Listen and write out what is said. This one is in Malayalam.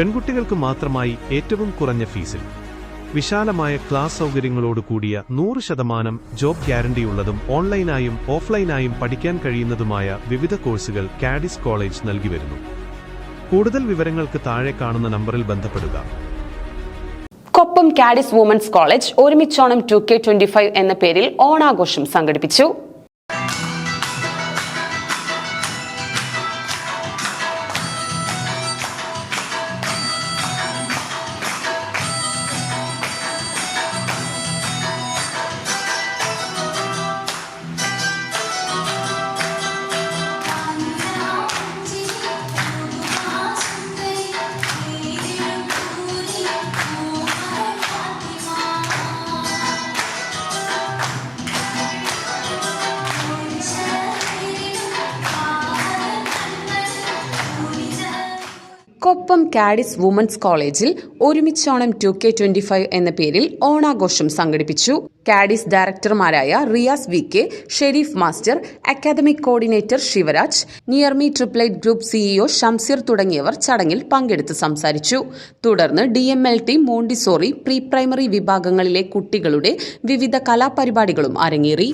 പെൺകുട്ടികൾക്ക് മാത്രമായി ഏറ്റവും കുറഞ്ഞ ഫീസിൽ വിശാലമായ ക്ലാസ് സൗകര്യങ്ങളോട് കൂടിയ 100% ജോബ് ഗ്യാരണ്ടിയുള്ളതും ഓൺലൈനായും ഓഫ്ലൈനായും പഠിക്കാൻ കഴിയുന്നതുമായ വിവിധ കോഴ്സുകൾ കാഡിസ് കോളേജ് നൽകിവരുന്നു. കൂടുതൽ വിവരങ്ങൾക്ക് താഴെ കാണുന്ന നമ്പറിൽ ബന്ധപ്പെടുക. കൊപ്പം കാഡിസ് വുമൻസ് കോളേജ് ഒരുമിച്ചോണം 2K25 എന്ന പേരിൽ ഓണാഘോഷം സംഘടിപ്പിച്ചു. കൊപ്പം കാഡിസ് വുമൻസ് കോളേജിൽ ഒരുമിച്ചോണം 2K25 എന്ന പേരിൽ ഓണാഘോഷം സംഘടിപ്പിച്ചു. കാഡിസ് ഡയറക്ടർമാരായ Riyas VK, Sharif master, academic coordinator Sivaraj, നിയർമി ട്രിപ്ലൈറ്റ് ഗ്രൂപ്പ് CEO ഷംസീർ തുടങ്ങിയവർ ചടങ്ങിൽ പങ്കെടുത്ത് സംസാരിച്ചു. തുടർന്ന് DMLT, മോണ്ടിസോറി, പ്രീ പ്രൈമറി വിഭാഗങ്ങളിലെ കുട്ടികളുടെ വിവിധ കലാപരിപാടികളും അരങ്ങേറി.